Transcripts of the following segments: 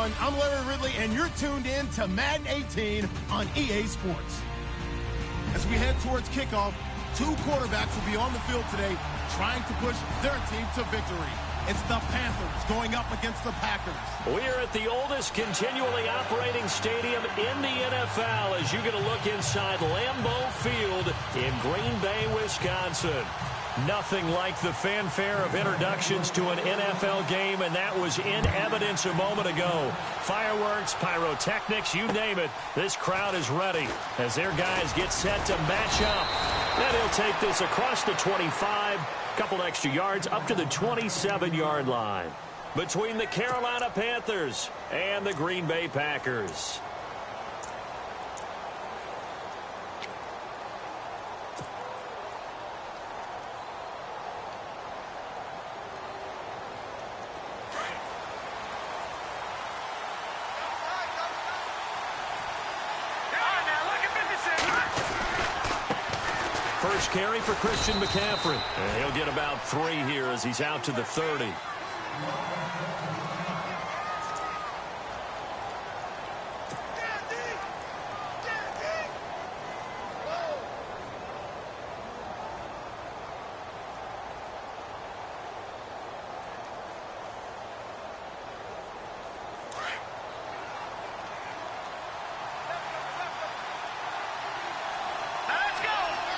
everyone. I'm Larry Ridley, and you're tuned in to Madden 18 on EA Sports. As we head towards kickoff, two quarterbacks will be on the field today trying to push their team to victory. It's the Panthers going up against the Packers. We're at the oldest continually operating stadium in the NFL as you get a look inside Lambeau Field in Green Bay, Wisconsin. Nothing like the fanfare of introductions to an NFL game, and that was in evidence a moment ago. Fireworks, pyrotechnics, you name it. This crowd is ready as their guys get set to match up. And he'll take this across the 25, couple extra yards up to the 27-yard line between the Carolina Panthers and the Green Bay Packers. First carry for Christian McCaffrey. And he'll get about 3 here as he's out to the 30.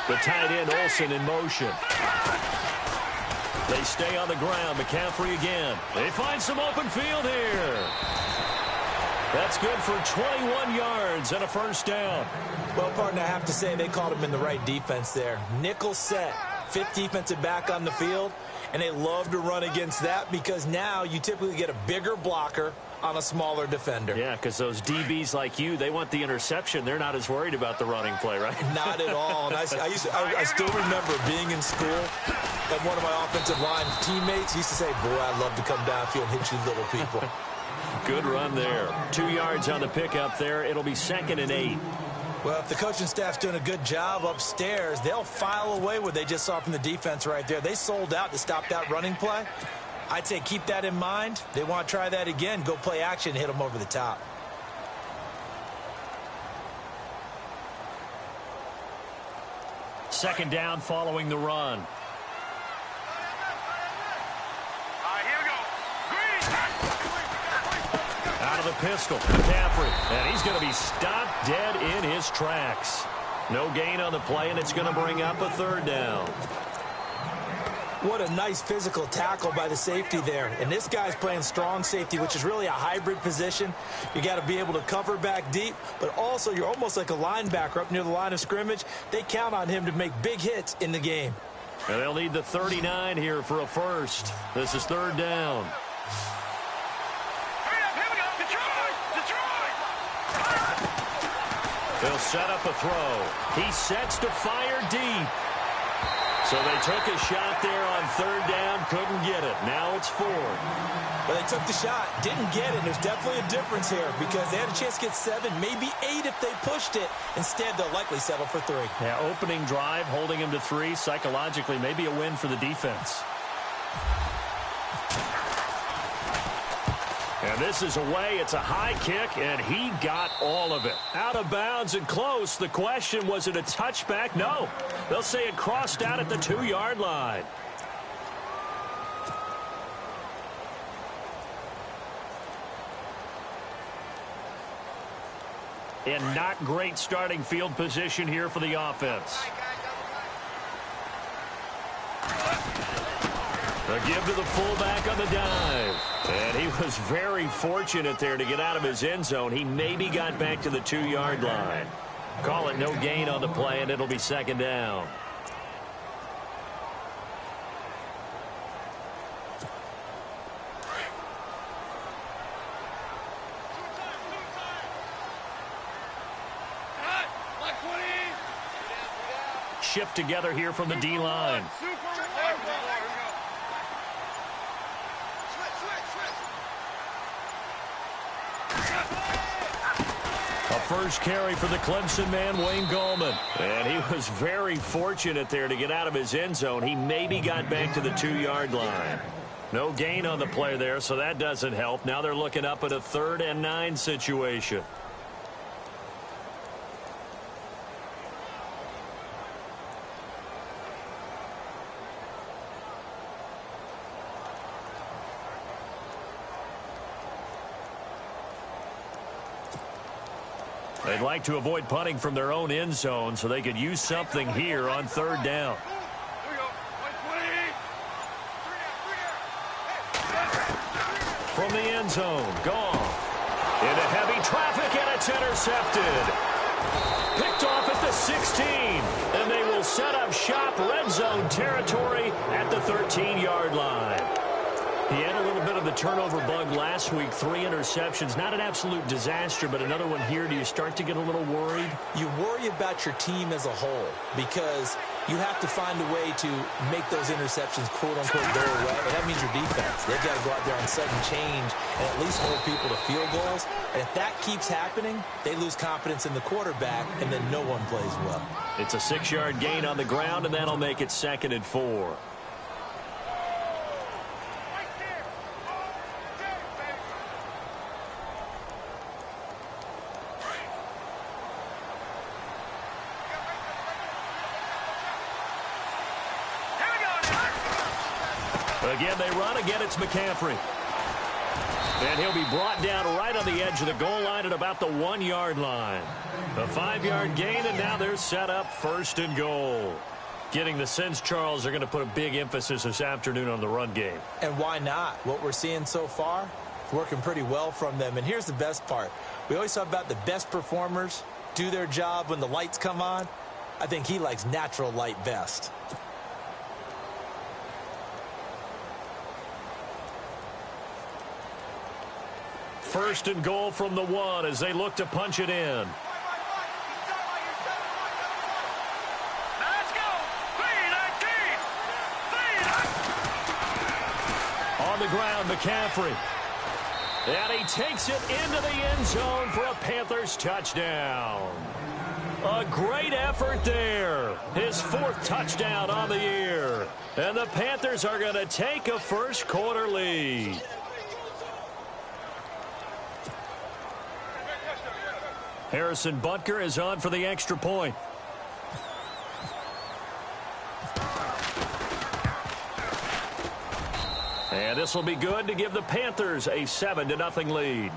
The tight end, Olsen, in motion. They stay on the ground. McCaffrey again. They find some open field here. That's good for 21 yards and a first down. Well, partner, I have to say they called him in the right defense there. Nickel set, fifth defensive back on the field, and they love to run against that because now you typically get a bigger blocker on a smaller defender. Yeah, because those DBs like you, they want the interception. They're not as worried about the running play, right? Not at all. And I still remember being in school, and one of my offensive line teammates used to say, boy, I'd love to come downfield and hit you little people. Good run there. 2 yards on the pickup there. It'll be 2nd and 8. Well, if the coaching staff's doing a good job upstairs, they'll file away what they just saw from the defense right there. They sold out to stop that running play. I'd say keep that in mind. They want to try that again. Go play action and hit them over the top. Second down following the run. Here we go. Green. Out of the pistol, McCaffrey. And he's going to be stopped dead in his tracks. No gain on the play, and it's going to bring up a 3rd down. What a nice physical tackle by the safety there. And this guy's playing strong safety, which is really a hybrid position. You got to be able to cover back deep, but also you're almost like a linebacker up near the line of scrimmage. They count on him to make big hits in the game. And they'll need the 39 here for a first. This is 3rd down. Hurry up, here we go. Detroit. They'll set up a throw. He sets to fire deep. So they took a shot there on 3rd down, couldn't get it. Now it's 4th. Well, they took the shot, didn't get it. There's definitely a difference here because they had a chance to get 7, maybe 8 if they pushed it. Instead, they'll likely settle for 3. Yeah, opening drive, holding him to 3, psychologically, maybe a win for the defense. And this is away. It's a high kick, and he got all of it. Out of bounds and close. The question, was it a touchback? No. They'll say it crossed out at the 2-yard line. And not great starting field position here for the offense. A give to the fullback on the dive. And he was very fortunate there to get out of his end zone. He maybe got back to the 2-yard line. Call it no gain on the play, and it'll be 2nd down. Shift together here from the D-line. A first carry for the Clemson man, Wayne Gallman. And he was very fortunate there to get out of his end zone. He maybe got back to the 2-yard line. No gain on the play there, so that doesn't help. Now they're looking up at a 3rd and 9 situation. They'd like to avoid punting from their own end zone so they could use something here on 3rd down. From the end zone, Goff into heavy traffic, and it's intercepted. Picked off at the 16, and they will set up shop red zone territory at the 13-yard line. He had a little bit of the turnover bug last week, 3 interceptions. Not an absolute disaster, but another one here. Do you start to get a little worried? You worry about your team as a whole because you have to find a way to make those interceptions, quote-unquote, go away. And that means your defense. They've got to go out there on sudden change and at least hold people to field goals. And if that keeps happening, they lose confidence in the quarterback, and then no one plays well. It's a 6-yard gain on the ground, and that'll make it 2nd and 4. Again, they run. Again, it's McCaffrey. And he'll be brought down right on the edge of the goal line at about the 1-yard line. A 5-yard gain, and now they're set up 1st and goal. Getting the sense, Charles, they're going to put a big emphasis this afternoon on the run game. And why not? What we're seeing so far, it's working pretty well from them. And here's the best part. We always talk about the best performers do their job when the lights come on. I think he likes natural light best. First and goal from the 1 as they look to punch it in. Let's go. 3-19. On the ground, McCaffrey. And he takes it into the end zone for a Panthers touchdown. A great effort there. His 4th touchdown on the year. And the Panthers are going to take a first-quarter lead. Harrison Butker is on for the extra point. And this will be good to give the Panthers a 7-0 lead.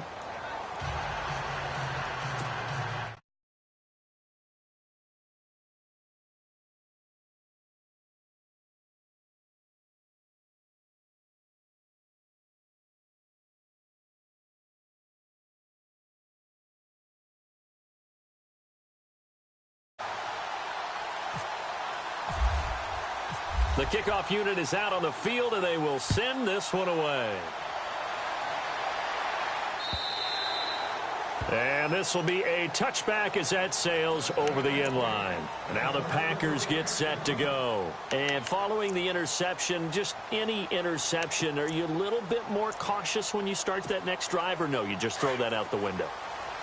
The kickoff unit is out on the field, and they will send this one away. And this will be a touchback as that sails over the end line. Now the Packers get set to go. And following the interception, just any interception, are you a little bit more cautious when you start that next drive, or no, you just throw that out the window?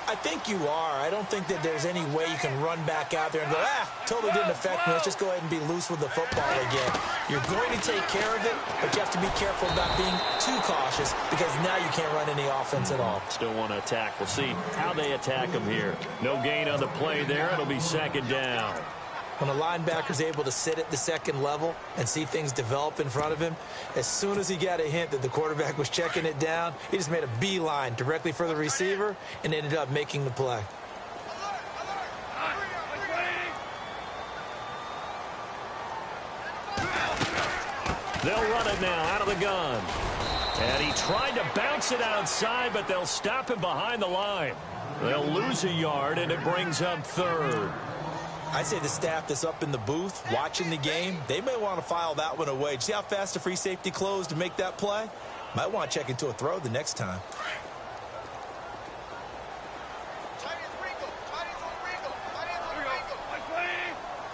I think you are. I don't think that there's any way you can run back out there and go, totally didn't affect me. Let's just go ahead and be loose with the football again. You're going to take care of it, but you have to be careful about being too cautious because now you can't run any offense at all. Still want to attack. We'll see how they attack them here. No gain on the play there. It'll be 2nd down. When a linebacker's able to sit at the 2nd level and see things develop in front of him, as soon as he got a hint that the quarterback was checking it down, he just made a beeline directly for the receiver and ended up making the play. They'll run it now out of the gun. And he tried to bounce it outside, but they'll stop him behind the line. They'll lose a yard, and it brings up 3rd. I'd say the staff that's up in the booth watching the game, they may want to file that one away. See how fast the free safety closed to make that play? Might want to check into a throw the next time.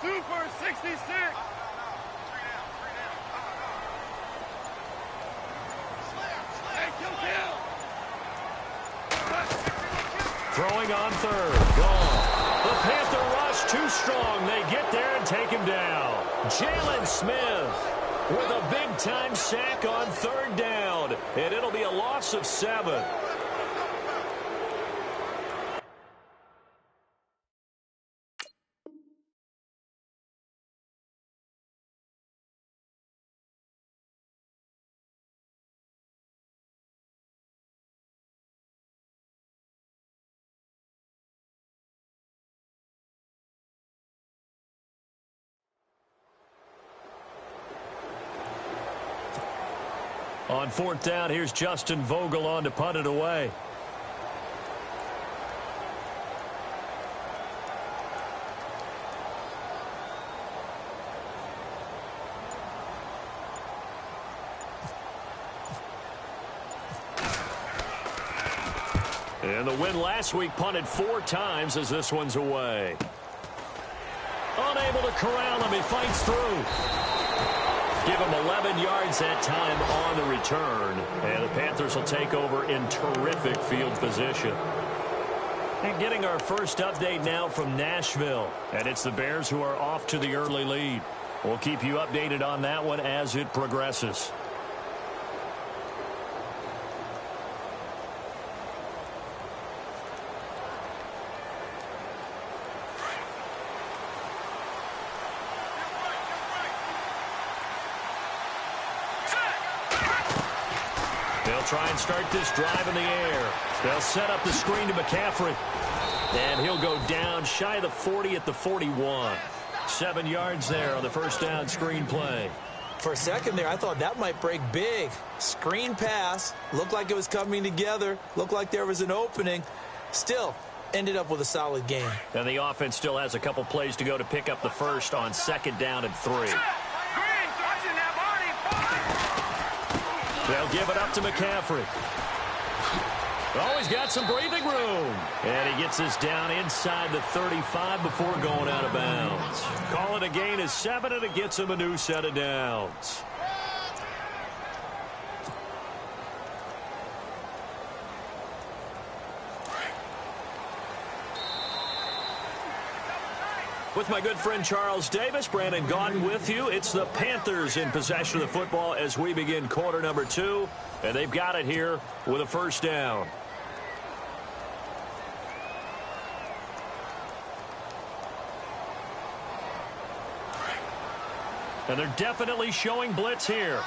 Super 66. Throwing on 3rd. Gone. The Panther rush too strong. They get there and take him down. Jalen Smith with a big-time sack on third down, and it'll be a loss of 7. On fourth down, here's Justin Vogel on to punt it away. And the win last week punted 4 times as this one's away. Unable to corral him, he fights through. Give him 11 yards that time on the return. And the Panthers will take over in terrific field position. And getting our first update now from Nashville. And it's the Bears who are off to the early lead. We'll keep you updated on that one as it progresses. Try and start this drive in the air. They'll set up the screen to McCaffrey. And he'll go down shy of the 40 at the 41. 7 yards there on the first down screen play. For a second there, I thought that might break big. Screen pass. Looked like it was coming together. Looked like there was an opening. Still, ended up with a solid game. And the offense still has a couple plays to go to pick up the first on 2nd down and 3. They'll give it up to McCaffrey. Oh, he's got some breathing room. And he gets us down inside the 35 before going out of bounds. Call it a gain of 7, and it gets him a new set of downs. With my good friend Charles Davis, Brandon Gaudin with you. It's the Panthers in possession of the football as we begin quarter number 2. And they've got it here with a first down. And they're definitely showing blitz here.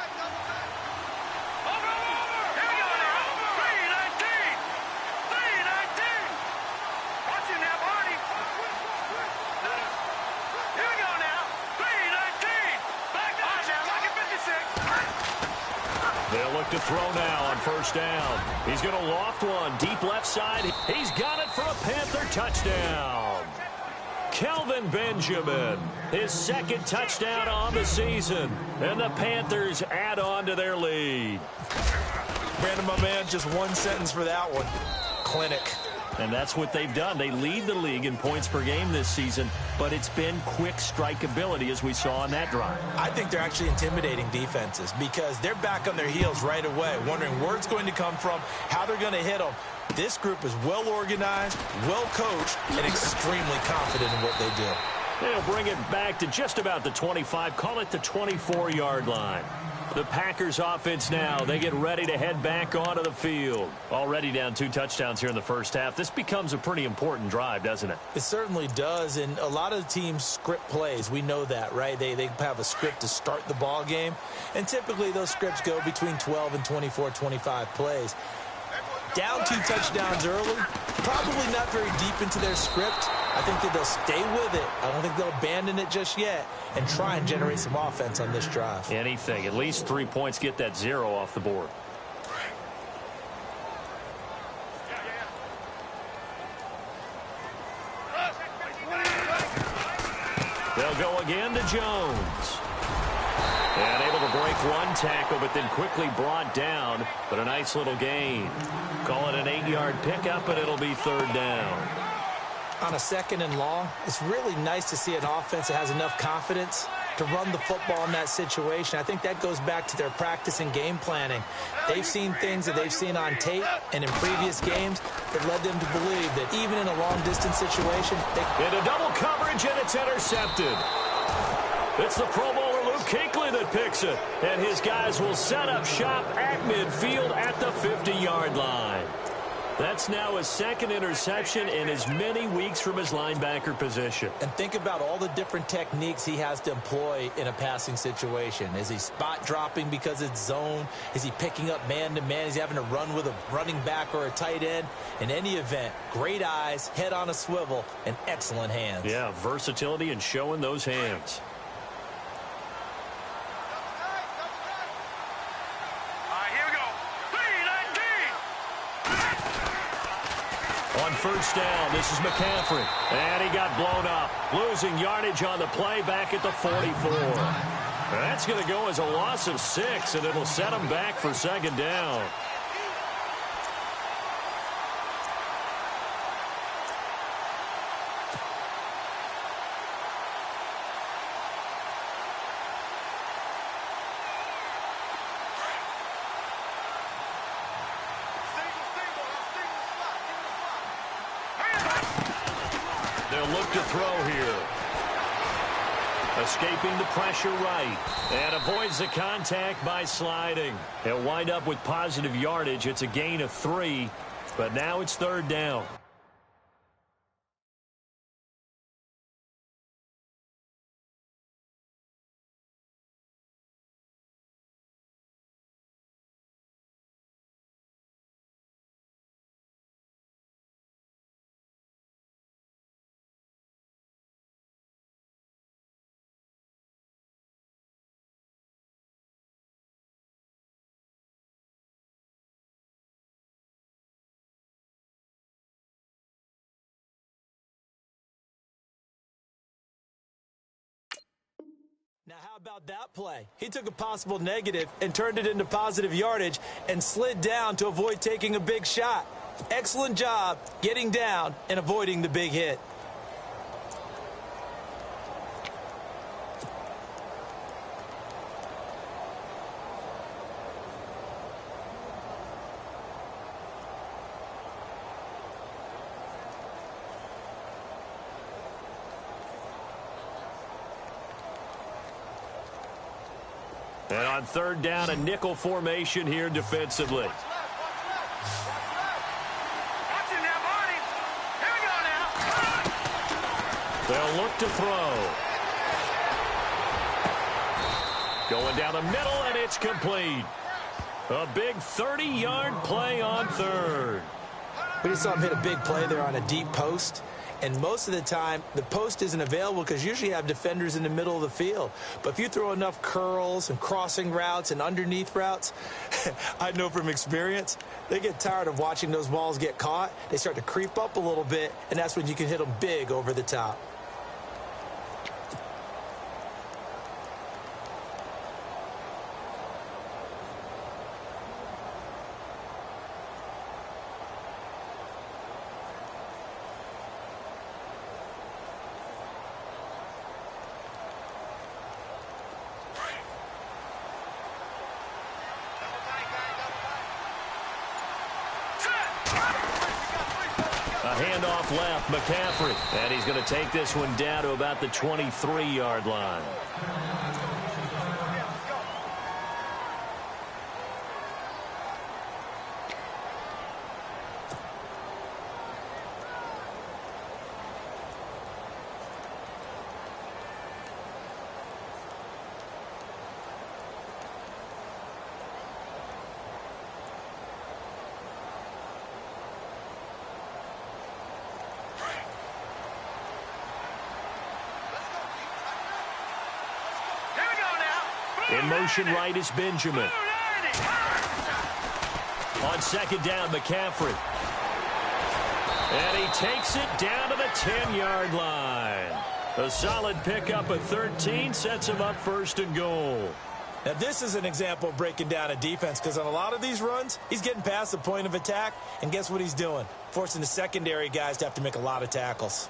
They'll look to throw now on first down. He's going to loft one deep left side. He's got it for a Panther touchdown. Kelvin Benjamin, his 2nd touchdown on the season. And the Panthers add on to their lead. Brandon, my man, just one sentence for that one. Clinic. And that's what they've done. They lead the league in points per game this season, but it's been quick strike ability as we saw on that drive. I think they're actually intimidating defenses because they're back on their heels right away, wondering where it's going to come from, how they're going to hit them. This group is well organized, well coached, and extremely confident in what they do. They'll bring it back to just about the 25, call it the 24-yard line. The Packers offense now, they get ready to head back onto the field. Already down 2 touchdowns here in the first half. This becomes a pretty important drive, doesn't it? It certainly does, and a lot of teams script plays. We know that, right? They have a script to start the ball game, and typically those scripts go between 12 and 24, 25 plays. Down 2 touchdowns early, probably not very deep into their script. I think that they'll stay with it. I don't think they'll abandon it just yet and try and generate some offense on this drive. Anything. At least 3 points, get that 0 off the board. They'll go again to Jones. And able to break one tackle, but then quickly brought down. But a nice little gain. Call it an 8-yard pickup, and it'll be 3rd down. On a 2nd and long, it's really nice to see an offense that has enough confidence to run the football in that situation. I think that goes back to their practice and game planning. They've seen things that they've seen on tape and in previous games that led them to believe that even in a long-distance situation, into double coverage, and it's intercepted. It's the Pro Bowler Luke Kuechly that picks it. And his guys will set up shop at midfield at the 50-yard line. That's now his second interception in as many weeks from his linebacker position. And think about all the different techniques he has to employ in a passing situation. Is he spot dropping because it's zone? Is he picking up man-to-man? Is he having to run with a running back or a tight end? In any event, great eyes, head on a swivel, and excellent hands. Yeah, versatility and showing those hands. On first down, this is McCaffrey. And he got blown up. Losing yardage on the play back at the 44. That's going to go as a loss of 6, and it'll set him back for second down. Look to throw here. Escaping the pressure right. And avoids the contact by sliding. He'll wind up with positive yardage. It's a gain of 3. But now it's third down. Now, how about that play? He took a possible negative and turned it into positive yardage and slid down to avoid taking a big shot. Excellent job getting down and avoiding the big hit. And on third down, a nickel formation here defensively. They'll look to throw. Going down the middle, and it's complete. A big 30-yard play on third. We just saw him hit a big play there on a deep post. And most of the time, the post isn't available because usually you have defenders in the middle of the field. But if you throw enough curls and crossing routes and underneath routes, I know from experience, they get tired of watching those balls get caught. They start to creep up a little bit, and that's when you can hit them big over the top. Handoff left, McCaffrey. And he's going to take this one down to about the 23-yard line. In motion right is Benjamin. On second down, McCaffrey. And he takes it down to the 10-yard line. A solid pickup at 13 sets him up first and goal. Now, this is an example of breaking down a defense because on a lot of these runs, he's getting past the point of attack, and guess what he's doing? Forcing the secondary guys to have to make a lot of tackles.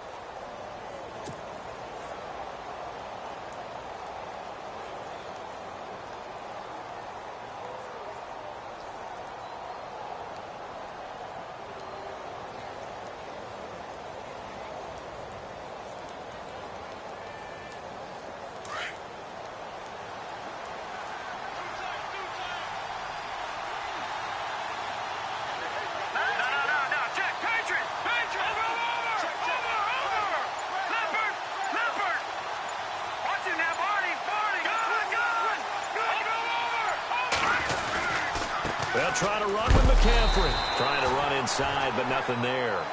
try to run with McCaffrey. Trying to run inside, but nothing there.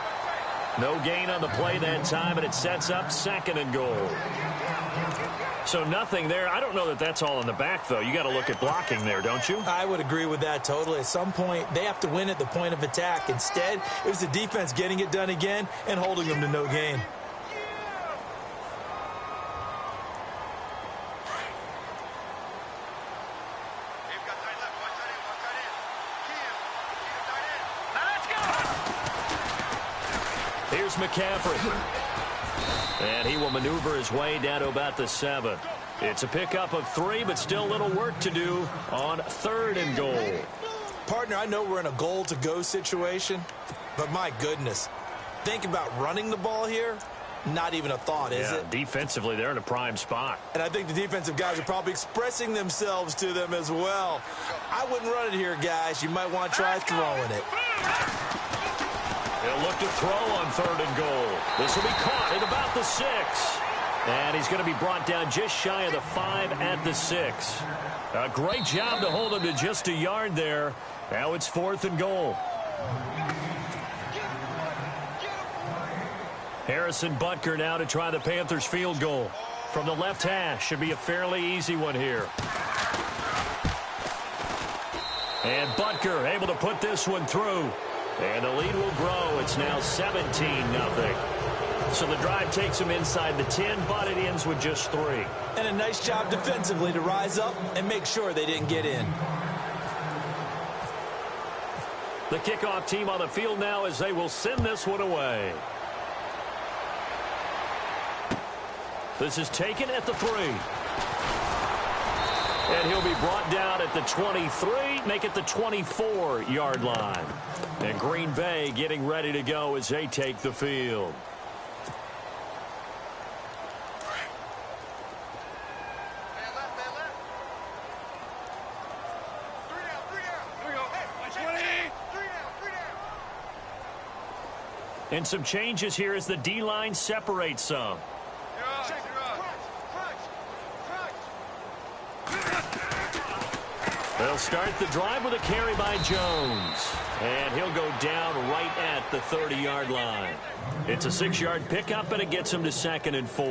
No gain on the play that time, and it sets up 2nd and goal. So nothing there. I don't know that that's all in the back, though. You got to look at blocking there, don't you? I would agree with that totally. At some point, they have to win at the point of attack. Instead, it was the defense getting it done again and holding them to no gain. Here's McCaffrey. And he will maneuver his way down to about the 7. It's a pickup of 3, but still a little work to do on 3rd and goal. Partner, I know we're in a goal-to-go situation, but my goodness. Think about running the ball here. Not even a thought, is it? Defensively, they're in a prime spot. And I think the defensive guys are probably expressing themselves to them as well. I wouldn't run it here, guys. You might want to try throwing it. He'll look to throw on 3rd and goal. This will be caught at about the 6. And he's going to be brought down just shy of the 5 at the 6. A great job to hold him to just a yard there. Now it's 4th and goal. Harrison Butker now to try the Panthers field goal. From the left hash, should be a fairly easy one here. And Butker able to put this one through. And the lead will grow. It's now 17-0. So the drive takes him inside the 10, but it ends with just 3. And a nice job defensively to rise up and make sure they didn't get in. The kickoff team on the field now as they will send this one away. This is taken at the 3. And he'll be brought down at the 23, make it the 24-yard line. And Green Bay getting ready to go as they take the field. And some changes here as the D-line separates some. They'll start the drive with a carry by Jones. And he'll go down right at the 30-yard line. It's a 6-yard pickup, and it gets him to 2nd and 4.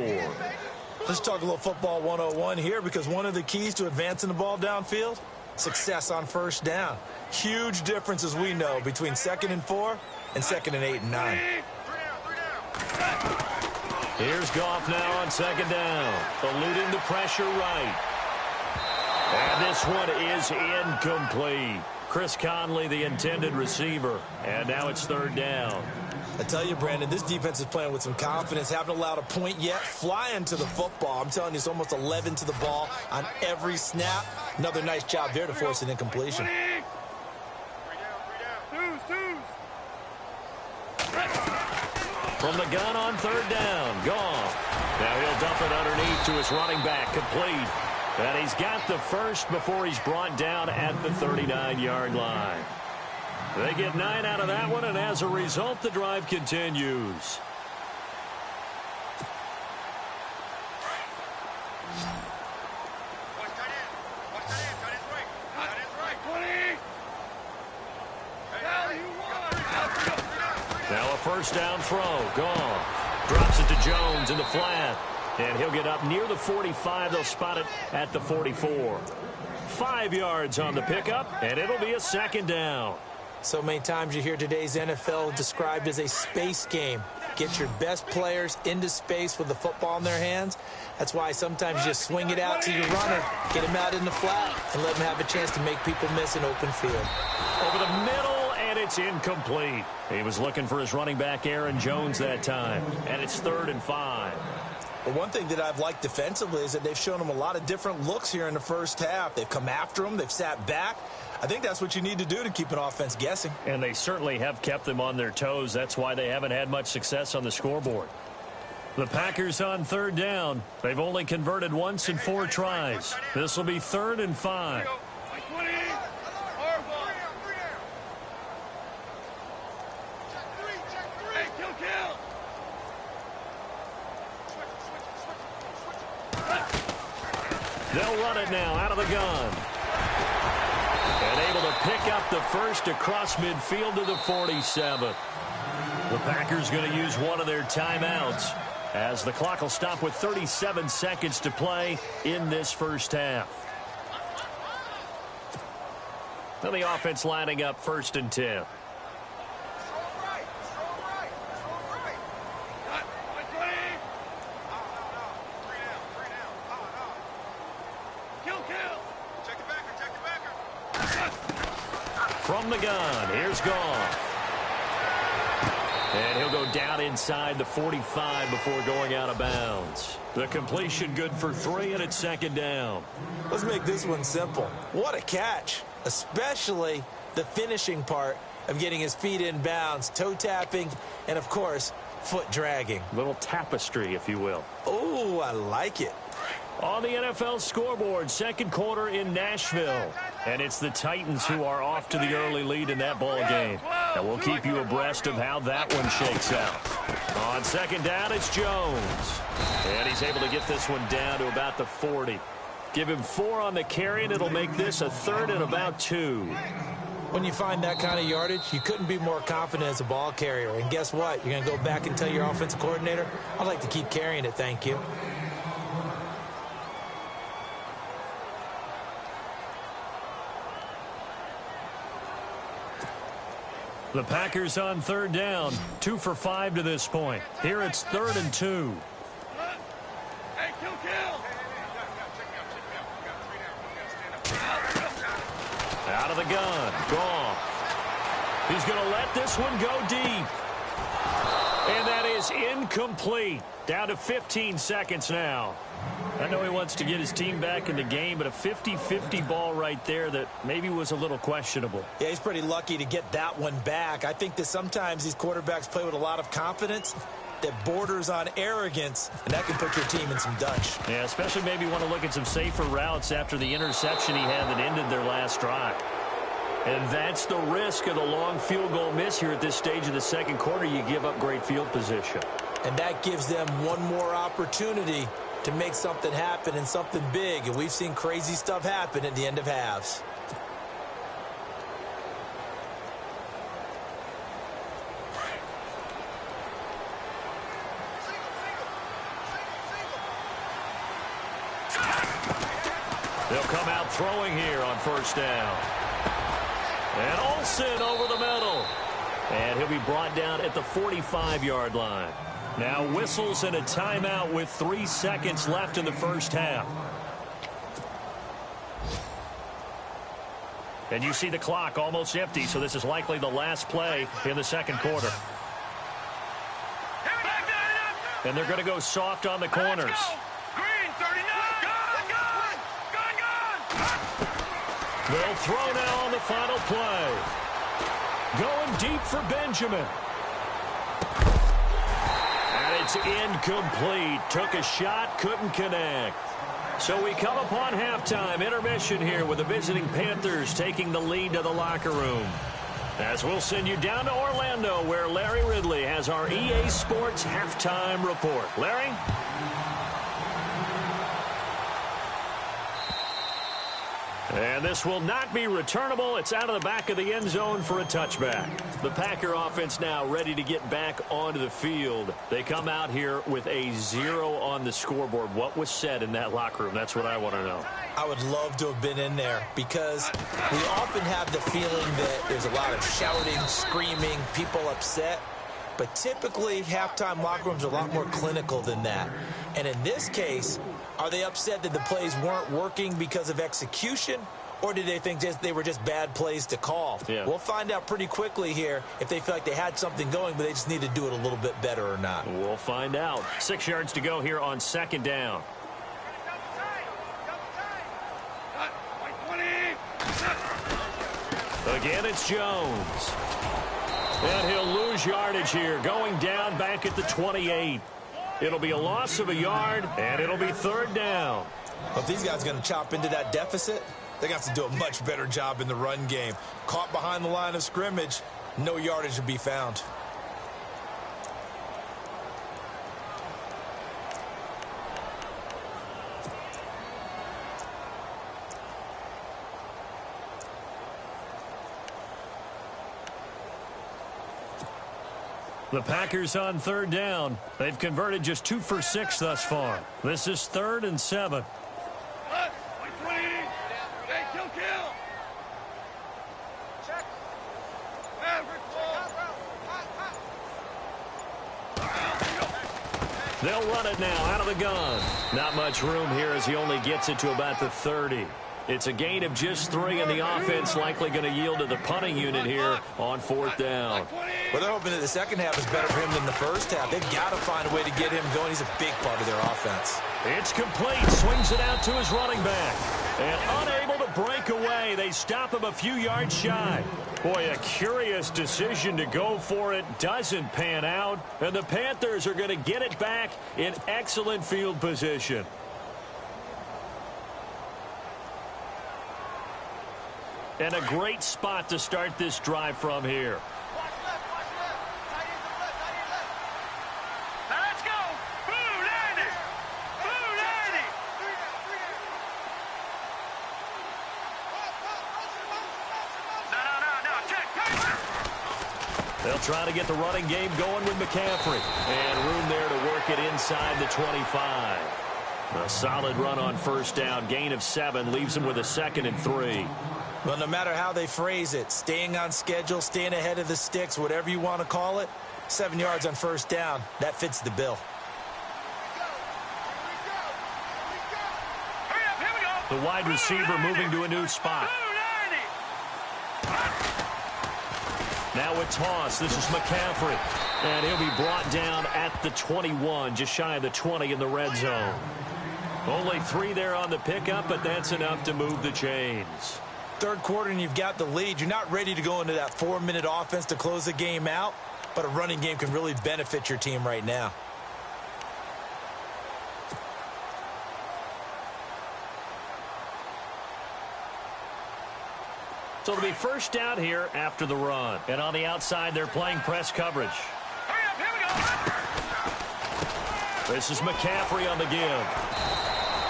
Let's talk a little football 101 here, because one of the keys to advancing the ball downfield, success on 1st down. Huge difference, as we know, between 2nd and 4 and 2nd and 8 and 9. Here's Goff now on 2nd down, eluding the pressure right. And this one is incomplete. Chris Conley, the intended receiver. And now it's 3rd down. I tell you, Brandon, this defense is playing with some confidence. Haven't allowed a point yet. Flying to the football. I'm telling you, it's almost 11 to the ball on every snap. Another nice job there to force an incompletion. From the gun on 3rd down, Goff. Now he'll dump it underneath to his running back, complete. And he's got the first before he's brought down at the 39-yard line. They get 9 out of that one, and as a result, the drive continues. Now a 1st down throw. Goff drops it to Jones in the flat. And he'll get up near the 45. They'll spot it at the 44. 5 yards on the pickup, and it'll be a 2nd down. So many times you hear today's NFL described as a space game. Get your best players into space with the football in their hands. That's why sometimes you just swing it out to your runner, get him out in the flat, and let him have a chance to make people miss an open field. Over the middle, and it's incomplete. He was looking for his running back, Aaron Jones, that time. And it's 3rd and 5. But one thing that I've liked defensively is that they've shown him a lot of different looks here in the 1st half. They've come after him. They've sat back. I think that's what you need to do to keep an offense guessing. And they certainly have kept them on their toes. That's why they haven't had much success on the scoreboard. The Packers on 3rd down. They've only converted once in 4 tries. This will be 3rd and 5. They'll run it now out of the gun. And able to They'll pick up the first across midfield to the 47. The Packers going to use one of their timeouts as the clock will stop with 37 seconds to play in this first half. Now the offense lining up 1st and 10. From the gun, here's Goff. And he'll go down inside the 45 before going out of bounds. The completion good for 3, and it's 2nd down. Let's make this one simple. What a catch, especially the finishing part of getting his feet in bounds, toe tapping, and, of course, foot dragging. Little tapestry, if you will. Oh, I like it. On the NFL scoreboard, 2nd quarter in Nashville. And it's the Titans who are off to the early lead in that ball game. And we'll keep you abreast of how that one shakes out. On 2nd down, it's Jones. And he's able to get this one down to about the 40. Give him 4 on the carry, and it'll make this a 3rd and about 2. When you find that kind of yardage, you couldn't be more confident as a ball carrier. And guess what? You're going to go back and tell your offensive coordinator, I'd like to keep carrying it, thank you. The Packers on 3rd down, 2 for 5 to this point. Here it's 3rd and 2. Hey, kill. Out of the gun, Goff. He's going to let this one go deep. And that is incomplete. Down to 15 seconds now. I know he wants to get his team back in the game, but a 50-50 ball right there that maybe was a little questionable. Yeah, he's pretty lucky to get that one back. I think that sometimes these quarterbacks play with a lot of confidence that borders on arrogance, and that can put your team in some Dutch. Yeah, especially maybe want to look at some safer routes after the interception he had that ended their last drive. And that's the risk of the long field goal miss here at this stage of the 2nd quarter. You give up great field position. And that gives them one more opportunity to make something happen and something big. And we've seen crazy stuff happen at the end of halves. They'll come out throwing here on 1st down. And Olsen over the middle. And he'll be brought down at the 45-yard line. Now whistles and a timeout with 3 seconds left in the first half. And you see the clock almost empty, so this is likely the last play in the 2nd quarter. And they're going to go soft on the corners. Green, 39. Gun. They'll throw now on the final play. Going deep for Benjamin. And it's incomplete. Took a shot, couldn't connect. So we come upon halftime intermission here with the visiting Panthers taking the lead to the locker room. As we'll send you down to Orlando, where Larry Ridley has our EA Sports halftime report. Larry? And this will not be returnable. It's out of the back of the end zone for a touchback. The Packer offense now ready to get back onto the field. They come out here with a 0 on the scoreboard. What was said in that locker room? That's what I want to know. I would love to have been in there because we often have the feeling that there's a lot of shouting, screaming, people upset. But typically, halftime locker rooms are a lot more clinical than that. And in this case, are they upset that the plays weren't working because of execution, or did they think they were just bad plays to call? Yeah. We'll find out pretty quickly here if they feel like they had something going, but they just need to do it a little bit better or not. We'll find out. 6 yards to go here on 2nd down. Again, it's Jones. And he'll lose yardage here, going down back at the 28. It'll be a loss of a yard, and it'll be 3rd down. Well, if these guys are going to chop into that deficit, they got to do a much better job in the run game. Caught behind the line of scrimmage, no yardage to be found. The Packers on third down. They've converted just 2 for 6 thus far. This is 3rd and 7. Hey, kill. Check. They'll run it now out of the gun. Not much room here as he only gets it to about the 30. It's a gain of just 3, and the offense likely going to yield to the punting unit here on 4th down. Well, they're hoping that the second half is better for him than the first half. They've got to find a way to get him going. He's a big part of their offense. It's complete. Swings it out to his running back. And unable to break away. They stop him a few yards shy. Boy, a curious decision to go for it. Doesn't pan out. And the Panthers are going to get it back in excellent field position. And a great spot to start this drive from here. Let's go. Boo, Landy. No. Check. They'll try to get the running game going with McCaffrey. And room there to work it inside the 25. A solid run on first down. Gain of 7 leaves him with a 2nd and 3. Well, no matter how they phrase it, staying on schedule, staying ahead of the sticks, whatever you want to call it, 7 yards on first down, that fits the bill. Hurry up, here we go. The wide receiver moving to a new spot. Now a toss. This is McCaffrey. And he'll be brought down at the 21, just shy of the 20 in the red zone. Only 3 there on the pickup, but that's enough to move the chains. Third quarter and you've got the lead. You're not ready to go into that 4-minute offense to close the game out, but a running game can really benefit your team right now. So it'll be first down here after the run. And on the outside, they're playing press coverage. Hurry up, here we go. This is McCaffrey on the give.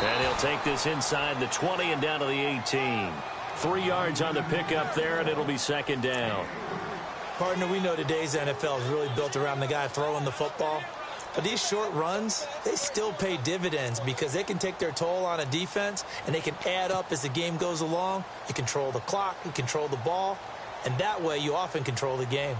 And he'll take this inside the 20 and down to the 18. 3 yards on the pickup there, and it'll be 2nd down. Partner, we know today's NFL is really built around the guy throwing the football. But these short runs, they still pay dividends because they can take their toll on a defense, and they can add up as the game goes along. You control the clock, you control the ball, and that way you often control the game.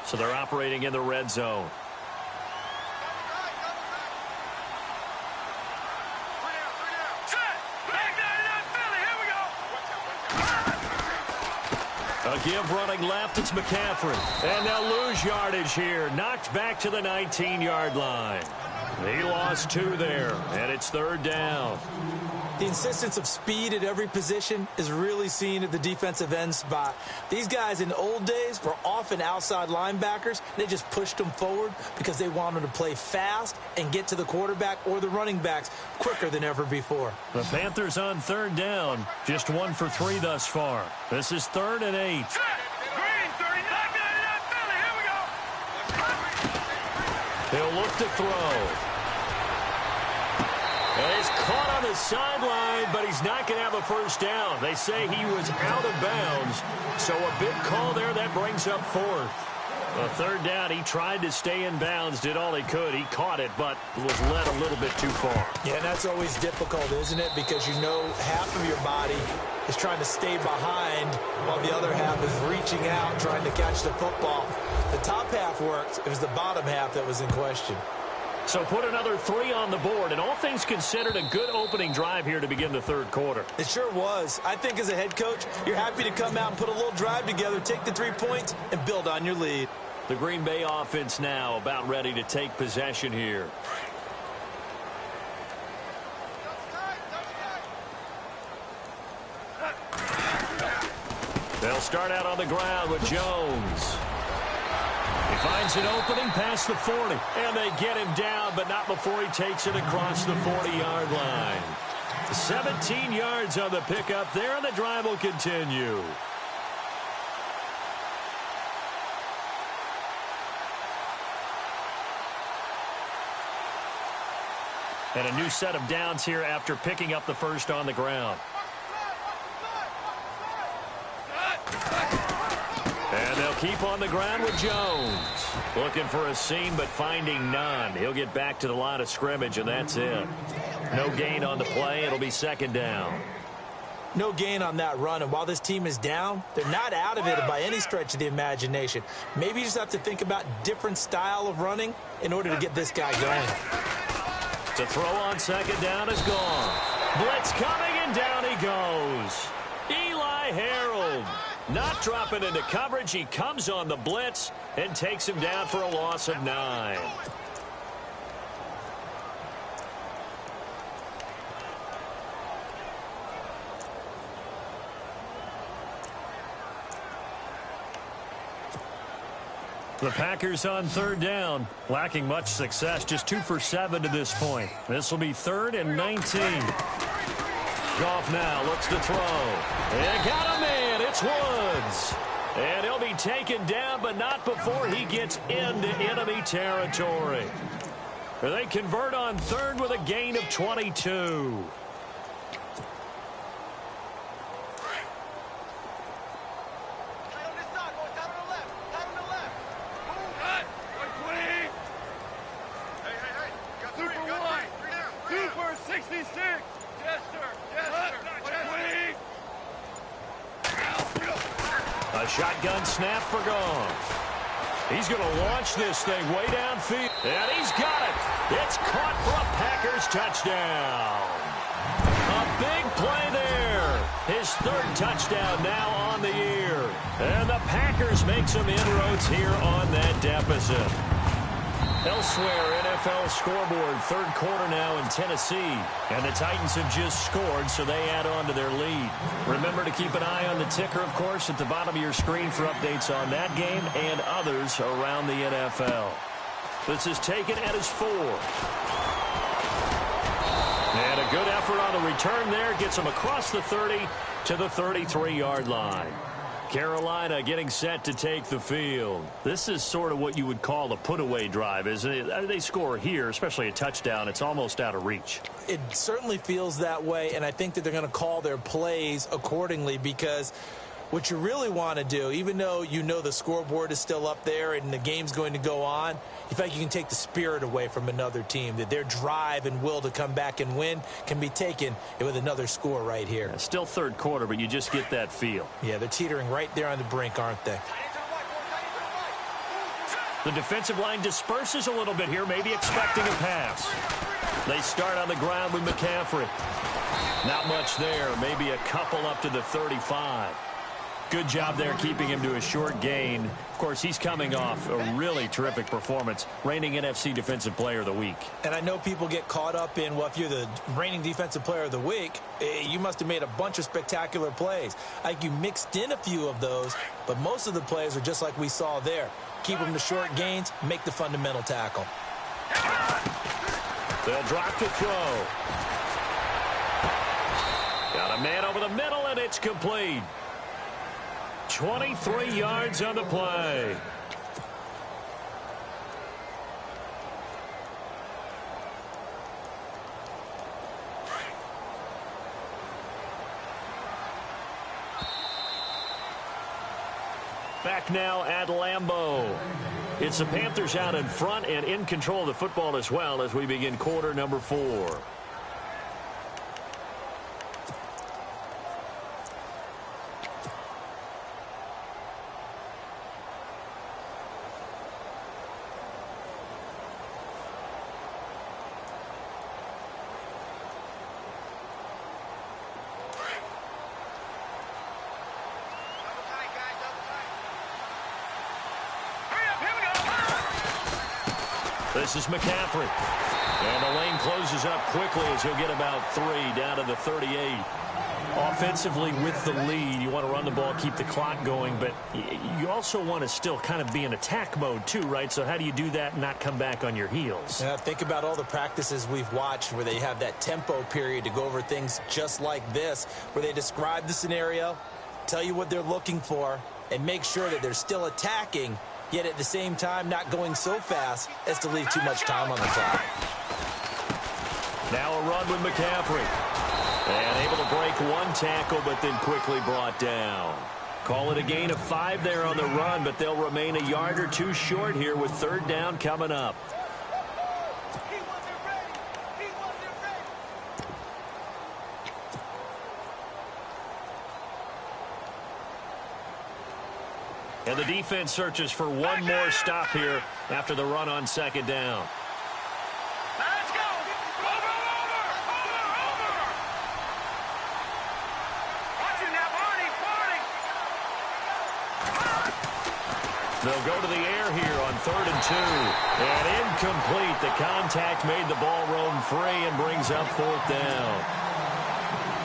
So they're operating in the red zone. A give running left, it's McCaffrey. And they'll lose yardage here. Knocked back to the 19-yard line. He lost 2 there, and it's 3rd down. The insistence of speed at every position is really seen at the defensive end spot. These guys in the old days were often outside linebackers. They just pushed them forward because they wanted to play fast and get to the quarterback or the running backs quicker than ever before. The Panthers on 3rd down. Just 1 for 3 thus far. This is 3rd and 8. Green, 39. Here we go. He'll look to throw. And he's caught on the sideline, but he's not going to have a first down. They say he was out of bounds. So a big call there that brings up 4th. A 3rd down, he tried to stay in bounds, did all he could. He caught it, but was led a little bit too far. Yeah, and that's always difficult, isn't it? Because you know half of your body is trying to stay behind while the other half is reaching out, trying to catch the football. The top half worked. It was the bottom half that was in question. So put another 3 on the board, and all things considered, a good opening drive here to begin the 3rd quarter. It sure was. I think as a head coach, you're happy to come out and put a little drive together, take the 3 points, and build on your lead. The Green Bay offense now about ready to take possession here. They'll start out on the ground with Jones. He finds an opening past the 40, and they get him down, but not before he takes it across the 40-yard line. 17 yards on the pickup there, and the drive will continue. And a new set of downs here after picking up the first on the ground. And they'll keep on the ground with Jones. Looking for a seam, but finding none. He'll get back to the line of scrimmage, and that's it. No gain on the play. It'll be second down. No gain on that run, and while this team is down, they're not out of it by any stretch of the imagination. Maybe you just have to think about different style of running in order to get this guy going. To throw on second down is gone. Blitz coming, and down he goes. Eli Harold not dropping into coverage. He comes on the blitz and takes him down for a loss of 9. The Packers on third down, lacking much success, just 2 for 7 to this point. This will be 3rd and 19. Goff now looks to throw. And got him in. It's Woods. And he'll be taken down, but not before he gets into enemy territory. They convert on 3rd with a gain of 22. A shotgun snap for Goff. He's going to launch this thing way downfield. And he's got it. It's caught for a Packers touchdown. A big play there. His 3rd touchdown now on the year. And the Packers make some inroads here on that deficit. Elsewhere, NFL scoreboard, 3rd quarter now in Tennessee. And the Titans have just scored, so they add on to their lead. Remember to keep an eye on the ticker, of course, at the bottom of your screen for updates on that game and others around the NFL. This is taken at his 4. And a good effort on the return there. Gets him across the 30 to the 33-yard line. Carolina getting set to take the field. This is sort of what you would call a put-away drive, isn't it? They score here, especially a touchdown. It's almost out of reach. It certainly feels that way, and I think that they're going to call their plays accordingly because what you really want to do, even though you know the scoreboard is still up there and the game's going to go on, you feel like you can take the spirit away from another team, that their drive and will to come back and win can be taken with another score right here. Yeah, still 3rd quarter, but you just get that feel. Yeah, they're teetering right there on the brink, aren't they? The defensive line disperses a little bit here, maybe expecting a pass. They start on the ground with McCaffrey. Not much there, maybe a couple up to the 35. Good job there keeping him to a short gain. Of course, he's coming off a really terrific performance, reigning NFC Defensive Player of the Week. And I know people get caught up in, well, if you're the reigning Defensive Player of the Week, you must have made a bunch of spectacular plays. I think you mixed in a few of those, but most of the plays are just like we saw there. Keep them to short gains, make the fundamental tackle. They'll drop to throw. Got a man over the middle, and it's complete. 23 yards on the play. Back now at Lambeau. It's the Panthers out in front and in control of the football as well as we begin quarter number 4. This is McCaffrey. And the lane closes up quickly as he'll get about 3 down to the 38. Offensively with the lead, you want to run the ball, keep the clock going, but you also want to still kind of be in attack mode too, right? So how do you do that and not come back on your heels? Yeah, think about all the practices we've watched where they have that tempo period to go over things just like this, where they describe the scenario, tell you what they're looking for, and make sure that they're still attacking, yet at the same time not going so fast as to leave too much time on the clock. Now a run with McCaffrey. And able to break one tackle, but then quickly brought down. Call it a gain of 5 there on the run, but they'll remain a yard or two short here with third down coming up. And the defense searches for one more stop here after the run on second down. Let's go. Over. Watch it now, Barney. They'll go to the air here on 3rd and 2. And incomplete. The contact made the ball roam free and brings up 4th down.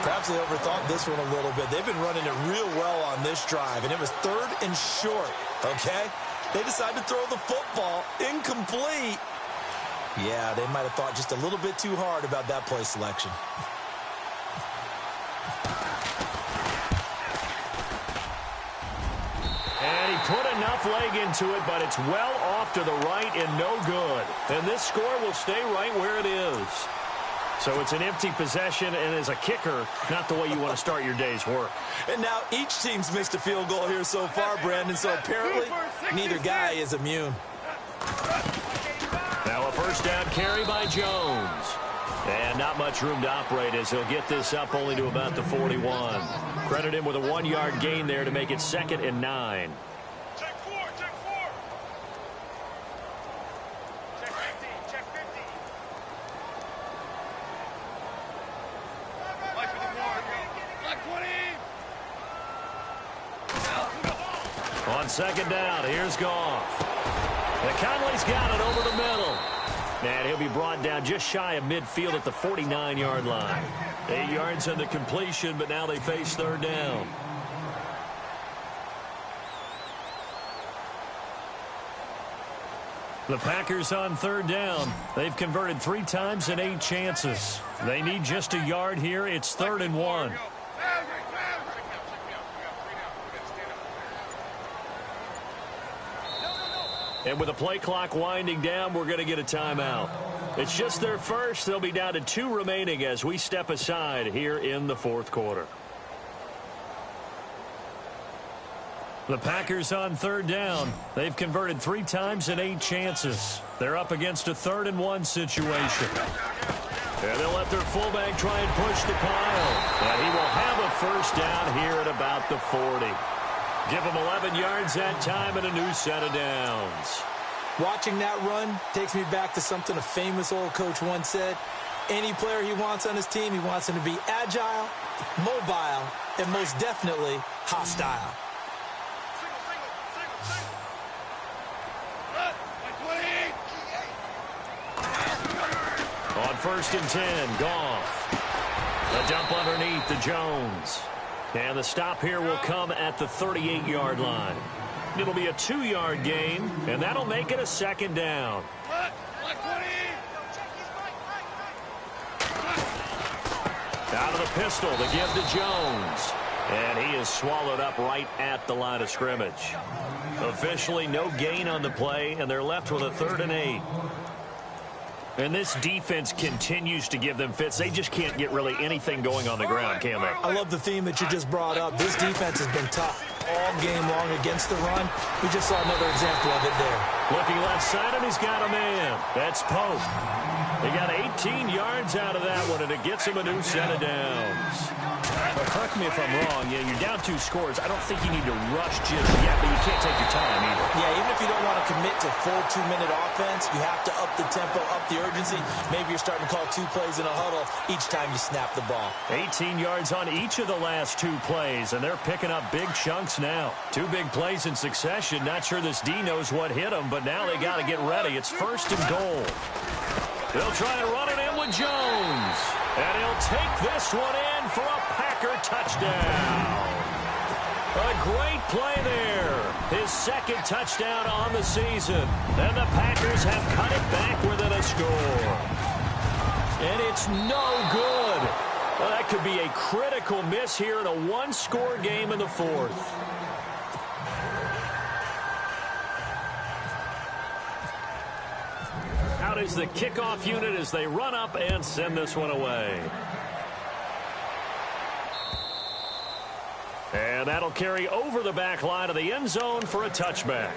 Perhaps they overthought this one a little bit. They've been running it real well on this drive, and it was 3rd and short, okay? They decided to throw the football incomplete. Yeah, they might have thought just a little bit too hard about that play selection. And he put enough leg into it, but it's well off to the right and no good. And this score will stay right where it is. So it's an empty possession, and as a kicker, not the way you want to start your day's work. And now each team's missed a field goal here so far, Brandon, so apparently neither guy is immune. Now a first down carry by Jones. And not much room to operate as he'll get this up only to about the 41. Credit him with a 1-yard gain there to make it 2nd and 9. Check 4. Check 50. Like for the board. Like 20. On second down, here's Goff. And Conley's got it over the middle. And he'll be brought down just shy of midfield at the 49-yard line. 8 yards on the completion, but now they face 3rd down. The Packers on 3rd down. They've converted 3 times in 8 chances. They need just a yard here. It's 3rd and 1. And with the play clock winding down, we're going to get a timeout. It's just their first. They'll be down to 2 remaining as we step aside here in the 4th quarter. The Packers on 3rd down. They've converted 3 times in 8 chances. They're up against a 3rd and 1 situation. And they'll let their fullback try and push the pile. And he will have a first down here at about the 40. Give him 11 yards that time and a new set of downs. Watching that run takes me back to something a famous old coach once said. Any player he wants on his team, he wants him to be agile, mobile, and most definitely hostile. On 1st and 10, Goff. A dump underneath to Jones. And the stop here will come at the 38-yard line. It'll be a 2-yard gain, and that'll make it a 2nd down. Out of the pistol to give to Jones. And he is swallowed up right at the line of scrimmage. Officially no gain on the play, and they're left with a 3rd and 8. And this defense continues to give them fits. They just can't get really anything going on the ground, can they? I love the theme that you just brought up. This defense has been tough all game long against the run. We just saw another example of it there. Looking left side, and he's got a man. That's Pope. He got 18 yards out of that one, and it gets him a new set of downs. Well, correct me if I'm wrong. Yeah, you're down 2 scores. I don't think you need to rush just yet, but you can't take your time either. Yeah, even if you don't want to commit to full 2-minute offense, you have to up the tempo, up the urgency. Maybe you're starting to call 2 plays in a huddle each time you snap the ball. 18 yards on each of the last 2 plays, and they're picking up big chunks now. 2 big plays in succession. Not sure this D knows what hit them, but now they got to get ready. It's 1st and goal. They'll try and run it in with Jones. And he'll take this one in for a Packer touchdown. A great play there. His 2nd touchdown on the season. And the Packers have cut it back within a score. And it's no good. Well, that could be a critical miss here in a 1-score game in the 4th. Out out is the kickoff unit as they run up and send this one away. And that'll carry over the back line of the end zone for a touchback.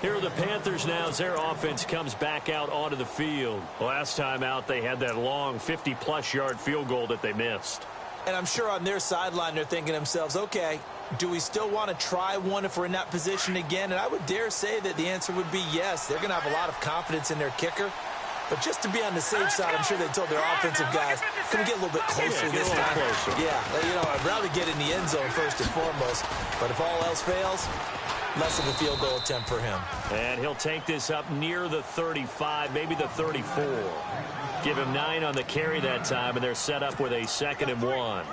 Here are the Panthers now as their offense comes back out onto the field. Last time out, they had that long 50-plus yard field goal that they missed. And I'm sure on their sideline they're thinking to themselves, okay, do we still want to try one if we're in that position again? And I would dare say that the answer would be yes. They're going to have a lot of confidence in their kicker. But just to be on the safe side, I'm sure they told their offensive guys, can we get a little bit closer this time? Closer. Yeah, I'd rather get in the end zone first and foremost. But if all else fails, less of a field goal attempt for him. And he'll take this up near the 35, maybe the 34. Give him 9 on the carry that time, and they're set up with a 2nd and 1.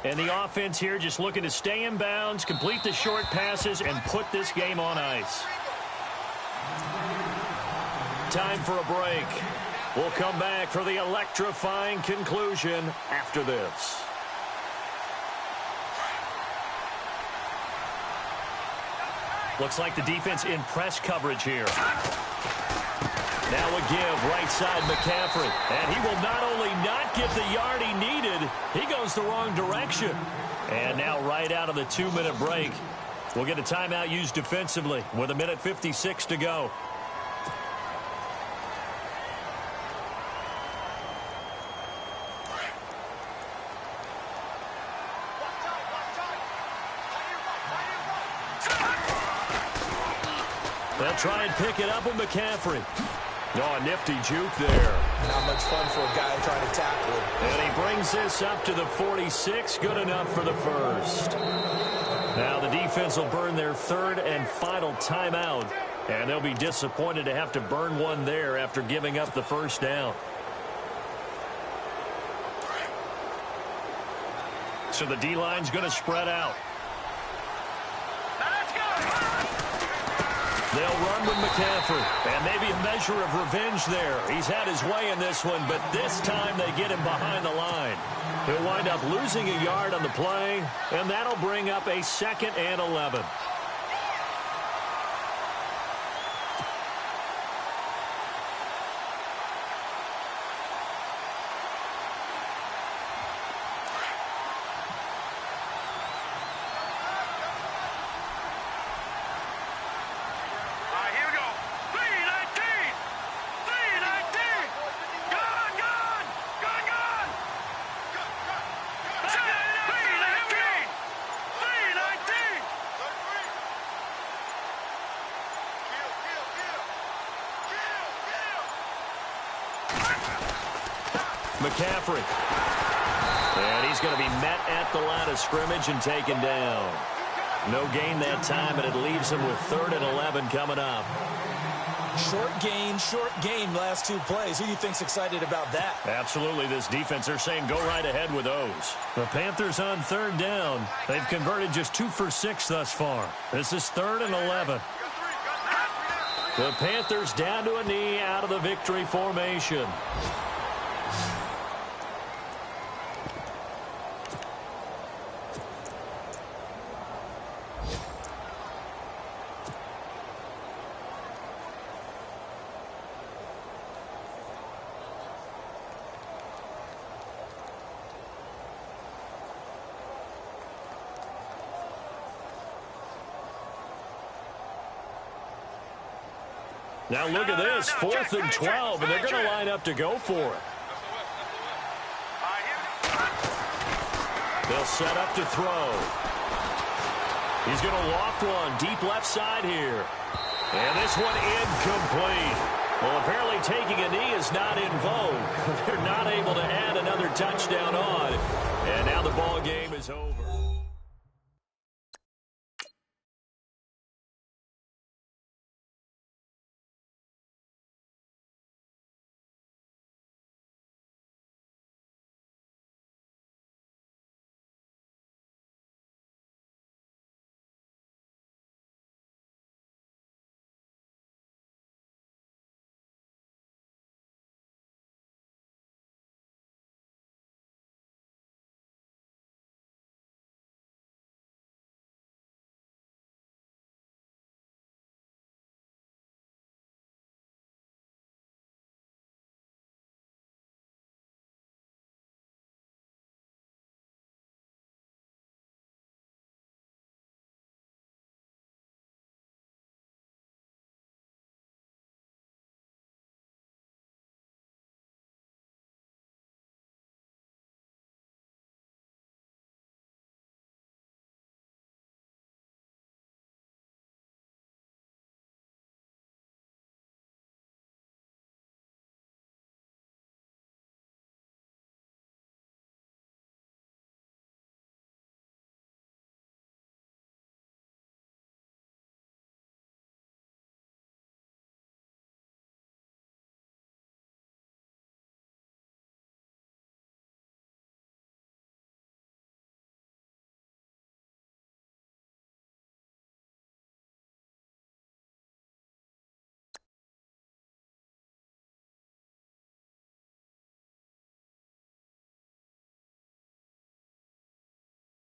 And the offense here just looking to stay in bounds, complete the short passes, and put this game on ice. Time for a break. We'll come back for the electrifying conclusion after this. Looks like the defense in press coverage here. Now a give, right side McCaffrey. And he will not only not get the yard he needed, he goes the wrong direction. And now right out of the 2-minute break, we'll get a timeout used defensively with 1:56 to go. They'll try and pick it up with McCaffrey. Oh, nifty juke there. Not much fun for a guy trying to tackle him. And he brings this up to the 46. Good enough for the first. Now the defense will burn their 3rd and final timeout. And they'll be disappointed to have to burn one there after giving up the first down. So the D-line's going to spread out. They'll run with McCaffrey, and maybe a measure of revenge there. He's had his way in this one, but this time they get him behind the line. He'll wind up losing a yard on the play, and that'll bring up a 2nd and 11. McCaffrey. And he's going to be met at the line of scrimmage and taken down. No gain that time, and it leaves him with 3rd and 11 coming up. Short gain last 2 plays. Who do you think's excited about that? Absolutely, this defense, they're saying go right ahead with those. The Panthers on 3rd down. They've converted just 2 for 6 thus far. This is 3rd and 11. The Panthers down to a knee out of the victory formation. Now look at this, 4th and 12, and they're going to line up to go for it. They'll set up to throw. He's going to loft one, deep left side here. And this one incomplete. Well, apparently taking a knee is not in vogue. They're not able to add another touchdown on. And now the ball game is over.